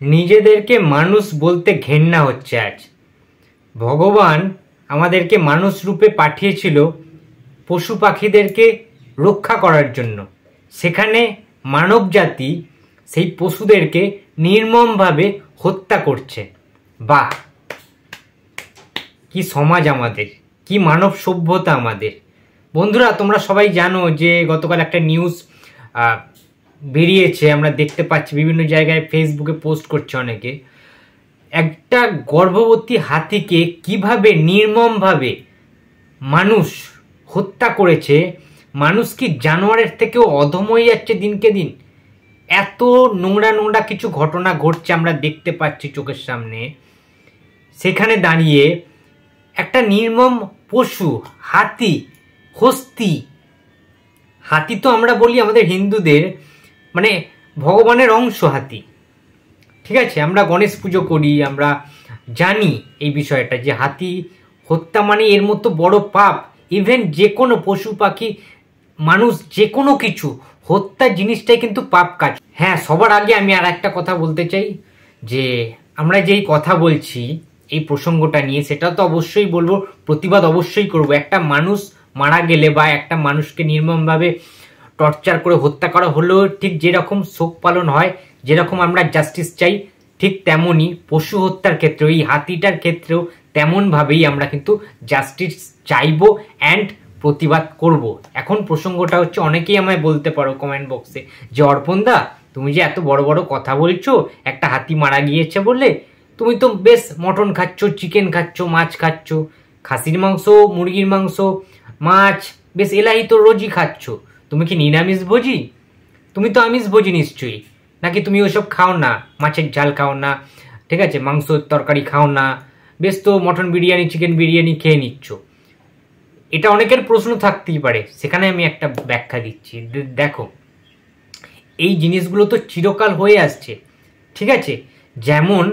নিজেদেরকে মানুষ বলতে ঘেন্না হচ্ছে আজ। ভগবান আমাদেরকে মানুষ রূপে পাঠিয়েছিল পশু পাখিদেরকে রক্ষা করার জন্য, সেখানে মানব জাতি সেই পশুদেরকে নির্মমভাবে হত্যা করছে। বাহ, কি সমাজ আমাদের, কি মানব সভ্যতা আমাদের। বন্ধুরা, তোমরা সবাই জানো যে গতকাল একটা নিউজ বেরিয়েছে, আমরা দেখতে পাচ্ছি বিভিন্ন জায়গায়, ফেসবুকে পোস্ট করছে অনেকে। একটা গর্ভবতী হাতিকে কিভাবে নির্মমভাবে মানুষ হত্যা করেছে। মানুষ কি জানোয়ারের থেকেও অধম হয়ে যাচ্ছে দিনকে দিন। এত নোংরা নোংরা কিছু ঘটনা ঘটছে, আমরা দেখতে পাচ্ছি চোখের সামনে। সেখানে দাঁড়িয়ে একটা নির্মম পশু হাতি, হস্তি, হাতি তো আমরা বলি আমাদের হিন্দুদের মানে ভগবানের অংশ হাতি, ঠিক আছে। আমরা গণেশ পুজো করি, আমরা জানি এই বিষয়টা যে হাতি হত্যা মানে এর মতো বড় পাপ। ইভেন যে কোনো পশু পাখি মানুষ যে কোনো কিছু হত্যা জিনিসটাই কিন্তু পাপ কাজ। হ্যাঁ, সবার আগে আমি আর একটা কথা বলতে চাই যে আমরা যেই কথা বলছি এই প্রসঙ্গটা নিয়ে, সেটা তো অবশ্যই বলবো, প্রতিবাদ অবশ্যই করব। একটা মানুষ মারা গেলে বা একটা মানুষকে নির্মমভাবে টর্চার করে হত্যা করা হলেও ঠিক যেরকম শোক পালন হয়, যেরকম আমরা জাস্টিস চাই, ঠিক তেমনই পশু হত্যার ক্ষেত্রেও, এই হাতিটার ক্ষেত্রেও তেমনভাবেই আমরা কিন্তু জাস্টিস চাইবো অ্যান্ড প্রতিবাদ করব। এখন প্রসঙ্গটা হচ্ছে, অনেকেই আমায় বলতে পারো কমেন্ট বক্সে যে অর্পণদা, তুমি যে এত বড় বড় কথা বলছো একটা হাতি মারা গিয়েছে বলে, তুমি তো বেশ মটন খাচ্ছ, চিকেন খাচ্ছ, মাছ খাচ্ছ, খাসির মাংস, মুরগির মাংস, মাছ, বেশ এলাহি তো রোজই খাচ্ছ। তুমি কি নিরামিষ ভোজি? তুমি তো আমিষ ভোজি নিশ্চয়ই, নাকি তুমি ওসব খাও না? মাছের ঝাল খাও না, ঠিক আছে, মাংস তরকারি খাও না, বেশ তো মটন বিরিয়ানি, চিকেন বিরিয়ানি খেয়ে নিচ্ছ। এটা অনেকের প্রশ্ন থাকতেই পারে, সেখানে আমি একটা ব্যাখ্যা দিচ্ছি। দেখো, এই জিনিসগুলো তো চিরকাল হয়ে আসছে, ঠিক আছে। যেমন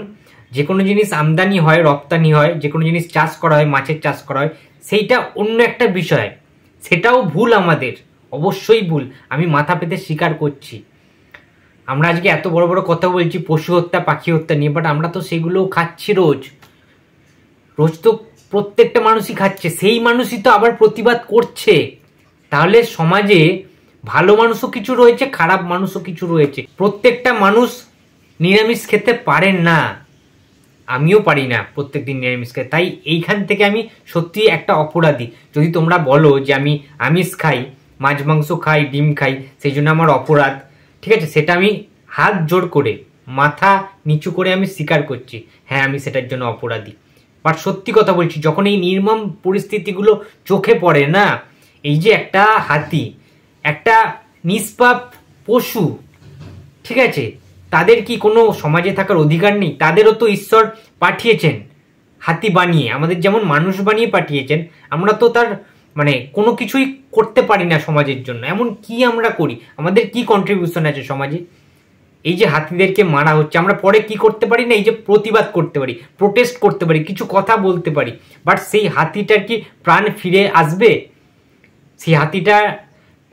যে কোনো জিনিস আমদানি হয়, রপ্তানি হয়, যে কোনো জিনিস চাষ করা হয়, মাছের চাষ করা হয়, সেইটা অন্য একটা বিষয়, সেটাও ভুল আমাদের, অবশ্যই ভুল, আমি মাথা পেতে স্বীকার করছি। আমরা আজকে এত বড় বড় কথা বলছি পশু হত্যা, পাখি হত্যা নিয়ে, বাট আমরা তো সেগুলো খাচ্ছি রোজ রোজ, তো প্রত্যেকটা মানুষই খাচ্ছে, সেই মানুষই তো আবার প্রতিবাদ করছে। তাহলে সমাজে ভালো মানুষও কিছু রয়েছে, খারাপ মানুষও কিছু রয়েছে। প্রত্যেকটা মানুষ নিরামিষ খেতে পারেন না, আমিও পারি না প্রত্যেকদিন নিরামিষ খেতে। তাই এইখান থেকে আমি সত্যি একটা অপরাধী। যদি তোমরা বলো যে আমি আমিষ খাই, মাছ মাংস খাই, ডিম খাই, সেই জন্য আমার অপরাধ, ঠিক আছে, সেটা আমি হাত জোড় করে, মাথা নিচু করে আমি স্বীকার করছি, হ্যাঁ আমি সেটার জন্য অপরাধী। বাট সত্যি কথা বলছি, যখন এই নির্মম পরিস্থিতিগুলো চোখে পড়ে না, এই যে একটা হাতি, একটা নিষ্পাপ পশু, ঠিক আছে, তাদের কি কোনো সমাজে থাকার অধিকার নেই? তাদেরও তো ঈশ্বর পাঠিয়েছেন হাতি বানিয়ে, আমাদের যেমন মানুষ বানিয়ে পাঠিয়েছেন। আমরা তো তার মানে কোনো কিছুই করতে পারি না সমাজের জন্য। এমন কি আমরা করি? আমাদের কি কন্ট্রিবিউশন আছে সমাজে? এই যে হাতিদেরকে মারা হচ্ছে, আমরা পরে কি করতে পারি না? এই যে প্রতিবাদ করতে পারি, প্রোটেস্ট করতে পারি, কিছু কথা বলতে পারি, বাট সেই হাতিটার কি প্রাণ ফিরে আসবে? সেই হাতিটা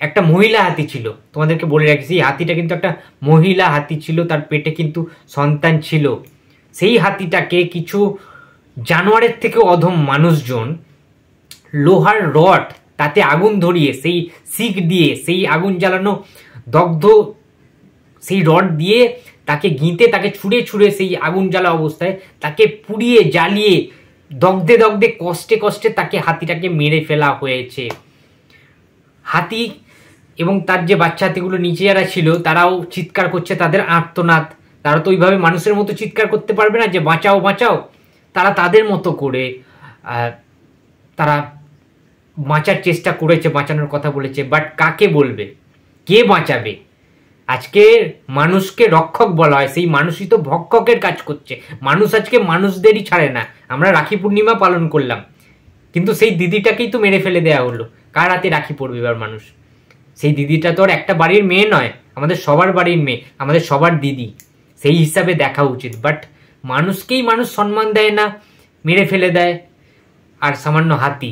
একটা মহিলা হাতি ছিল, তোমাদেরকে বলে রাখি, সেই হাতিটা কিন্তু একটা মহিলা হাতি ছিল, তার পেটে কিন্তু সন্তান ছিল। সেই হাতিটাকে কিছু জানোয়ারের থেকে অধম মানুষজন লোহার রড, তাতে আগুন ধরিয়ে, সেই শিক দিয়ে, সেই আগুন জ্বালানো দগ্ধ সেই রড দিয়ে তাকে গিঁতে, তাকে ছুঁড়ে ছুঁড়ে সেই আগুন জ্বালা অবস্থায় তাকে পুড়িয়ে জ্বালিয়ে দগ্ধে দগ্ধে কষ্টে কষ্টে তাকে হাতিটাকে মেরে ফেলা হয়েছে। হাতি এবং তার যে বাচ্চা হাতিগুলো নিচে যারা ছিল, তারাও চিৎকার করছে, তাদের আর্তনাদ। তারা তো ওইভাবে মানুষের মতো চিৎকার করতে পারবে না যে বাঁচাও বাঁচাও। তারা তাদের মতো করে তারা বাঁচার চেষ্টা করেছে, বাঁচানোর কথা বলেছে, বাট কাকে বলবে? কে বাঁচাবে? আজকে মানুষকে রক্ষক বলা হয়, সেই মানুষই তো ভক্ষকের কাজ করছে। মানুষ আজকে মানুষদেরই ছাড়ে না। আমরা রাখি পূর্ণিমা পালন করলাম, কিন্তু সেই দিদিটাকেই তো মেরে ফেলে দেওয়া হলো। কার হাতে রাখি পড়বে এবার মানুষ? সেই দিদিটা তো আর একটা বাড়ির মেয়ে নয়, আমাদের সবার বাড়ির মেয়ে, আমাদের সবার দিদি, সেই হিসাবে দেখা উচিত। বাট মানুষকেই মানুষ সম্মান দেয় না, মেরে ফেলে দেয়। আর সামান্য হাতি,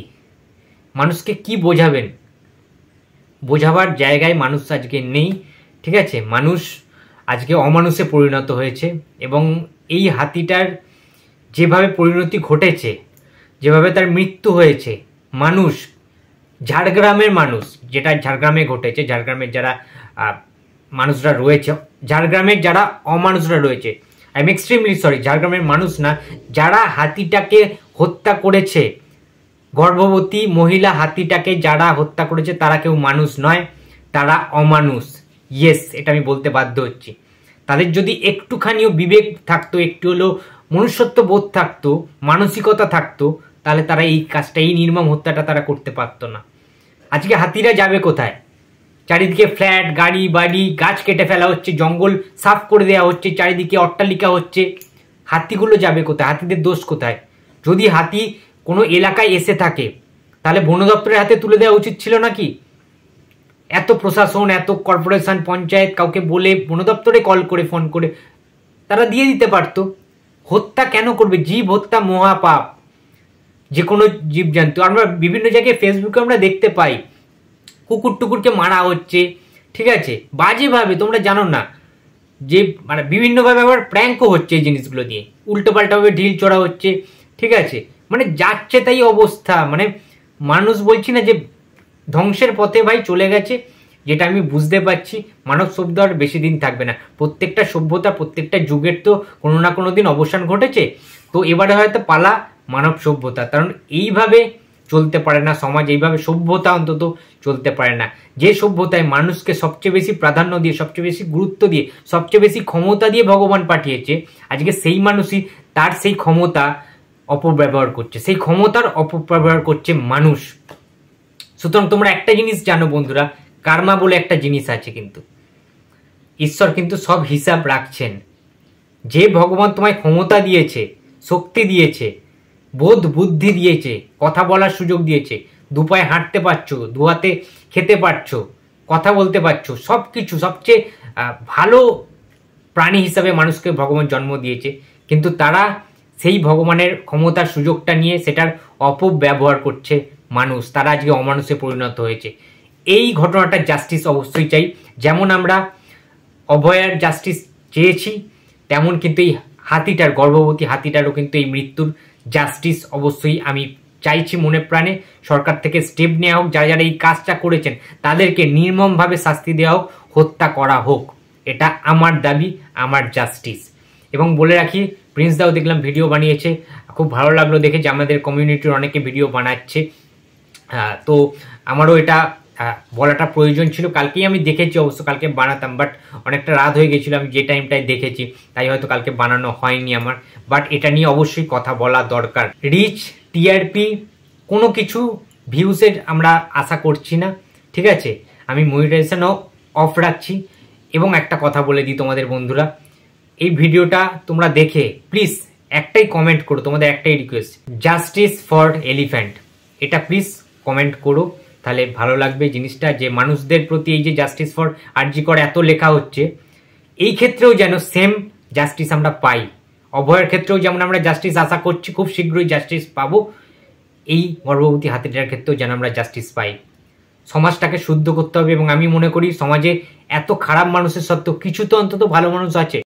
মানুষকে কি বোঝাবেন? বোঝাবার জায়গায় মানুষ আজকে নেই, ঠিক আছে। মানুষ আজকে অমানুষে পরিণত হয়েছে। এবং এই হাতিটার যেভাবে পরিণতি ঘটেছে, যেভাবে তার মৃত্যু হয়েছে, মানুষ, ঝাড়গ্রামের মানুষ, যেটা ঝাড়গ্রামে ঘটেছে, ঝাড়গ্রামের যারা মানুষরা রয়েছে, ঝাড়গ্রামের যারা অমানুষরা রয়েছে, আই এম এক্সট্রিমলি সরি, ঝাড়গ্রামের মানুষ না, যারা হাতিটাকে হত্যা করেছে, গর্ভবতী মহিলা হাতিটাকে যারা হত্যা করেছে তারা কেউ মানুষ নয়, তারা অমানুষ। ইয়েস, এটা আমি বলতে বাধ্য হচ্ছি। তাদের যদি একটুখানিও বিবেক থাকতো, একটু হলেও মনুষ্যত্ব বোধ থাকতো, মানসিকতা থাকতো, তাহলে তারা এই কাজটা, এই নির্মম হত্যাটা তারা করতে পারতো না। আজকে হাতিরা যাবে কোথায়? চারিদিকে ফ্ল্যাট, গাড়ি বাড়ি, গাছ কেটে ফেলা হচ্ছে, জঙ্গল সাফ করে দেওয়া হচ্ছে, চারিদিকে অট্টালিকা হচ্ছে। হাতিগুলো যাবে কোথায়? হাতিদের দোষ কোথায়? যদি হাতি কোনো এলাকায় এসে থাকে তাহলে বন দপ্তরের হাতে তুলে দেওয়া উচিত ছিল নাকি? এত প্রশাসন, এত কর্পোরেশন, পঞ্চায়েত, কাউকে বলে বন দপ্তরে কল করে, ফোন করে তারা দিয়ে দিতে পারতো। হত্যা কেন করবে? জীব হত্যা মহাপাপ। যে কোনো জীবজন্তু, আমরা বিভিন্ন জায়গায় ফেসবুকে আমরা দেখতে পাই কুকুর টুকুরকে মারা হচ্ছে, ঠিক আছে, বাজেভাবে, তোমরা জানো না যে মানে বিভিন্নভাবে আবার প্র্যাঙ্কও হচ্ছে এই জিনিসগুলো দিয়ে, উল্টোপাল্টাভাবে ঢিল চড়া হচ্ছে, ঠিক আছে, মানে যাচ্ছে তাই অবস্থা। মানে মানুষ বলছি না যে ধ্বংসের পথে ভাই চলে গেছে, যেটা আমি বুঝতে পারছি। মানব সভ্যতা আর বেশি দিন থাকবে না। প্রত্যেকটা সভ্যতা, প্রত্যেকটা যুগের তো কোনো না কোনো দিন অবসান ঘটেছে। তো এবারে হয়তো পালা মানব সভ্যতা, কারণ এইভাবে চলতে পারে না সমাজ, এইভাবে সভ্যতা অন্তত চলতে পারে না। যে সভ্যতায় মানুষকে সবচেয়ে বেশি প্রাধান্য দিয়ে, সবচেয়ে বেশি গুরুত্ব দিয়ে, সবচেয়ে বেশি ক্ষমতা দিয়ে ভগবান পাঠিয়েছে, আজকে সেই মানুষই তার সেই ক্ষমতা অপব্যবহার করছে, সেই ক্ষমতার অপব্যবহার করছে মানুষ। সুতরাং তোমরা একটা জিনিস জানো বন্ধুরা, কার্মা বলে একটা জিনিস আছে, কিন্তু ঈশ্বর কিন্তু সব হিসাব রাখছেন। যে ভগবান তোমায় ক্ষমতা দিয়েছে, শক্তি দিয়েছে, বোধ বুদ্ধি দিয়েছে, কথা বলার সুযোগ দিয়েছে, দুপায়ে হাঁটতে পারছো, দুহাতে খেতে পারছো, কথা বলতে পারছো, সব কিছু, সবচেয়ে ভালো প্রাণী হিসাবে মানুষকে ভগবান জন্ম দিয়েছে, কিন্তু তারা সেই ভগবানের ক্ষমতার সুযোগটা নিয়ে সেটার অপব্যবহার করছে মানুষ। তারা আজকে অমানুষে পরিণত হয়েছে। এই ঘটনাটা জাস্টিস অবশ্যই চাই। যেমন আমরা অভয়ার জাস্টিস চেয়েছি, তেমন কিন্তু এই হাতিটার, গর্ভবতী হাতিটারও কিন্তু এই মৃত্যুর জাস্টিস অবশ্যই আমি চাইছি মনে প্রাণে। সরকার থেকে স্টেপ নেওয়া হোক, যারা যারা এই কাজটা করেছেন তাদেরকে নির্মমভাবে শাস্তি দেওয়া হোক, হত্যা করা হোক। এটা আমার দাবি, আমার জাস্টিস। এবং বলে রাখি, প্রিন্স দাও দেখলাম ভিডিও বানিয়েছে, খুব ভালো লাগলো দেখে যে আমাদের কমিউনিটির অনেকে ভিডিও বানাচ্ছে। তো আমারও এটা বলাটা প্রয়োজন ছিল। কালকেই আমি দেখেছি, অবশ্য কালকে বানাতাম, বাট অনেকটা রাত হয়ে গেছিলো আমি যে টাইমটায় দেখেছি, তাই হয়তো কালকে বানানো হয়নি আমার। বাট এটা নিয়ে অবশ্যই কথা বলা দরকার। রিচ, টিআরপি, কোনো কিছু ভিউসের আমরা আশা করছি না, ঠিক আছে। আমি মনিটাইজেশনও অফ রাখছি। এবং একটা কথা বলে দিই তোমাদের বন্ধুরা, এই ভিডিওটা তোমরা দেখে প্লিজ একটাই কমেন্ট করো, তোমাদের একটাই রিকোয়েস্ট, জাস্টিস ফর এলিফ্যান্ট, এটা প্লিজ কমেন্ট করো, তাহলে ভালো লাগবে জিনিসটা, যে মানুষদের প্রতি এই যে জাস্টিস ফর আরজি করে এত লেখা হচ্ছে, এই ক্ষেত্রেও যেন সেম জাস্টিস আমরা পাই। অভয়ের ক্ষেত্রেও যেমন আমরা জাস্টিস আশা করছি, খুব শীঘ্রই জাস্টিস পাবো, এই গর্ভবতী হাতিটার ক্ষেত্রেও যেন আমরা জাস্টিস পাই। সমাজটাকে শুদ্ধ করতে হবে। এবং আমি মনে করি সমাজে এত খারাপ মানুষের সত্ত্বেও কিছু তো অন্তত ভালো মানুষ আছে।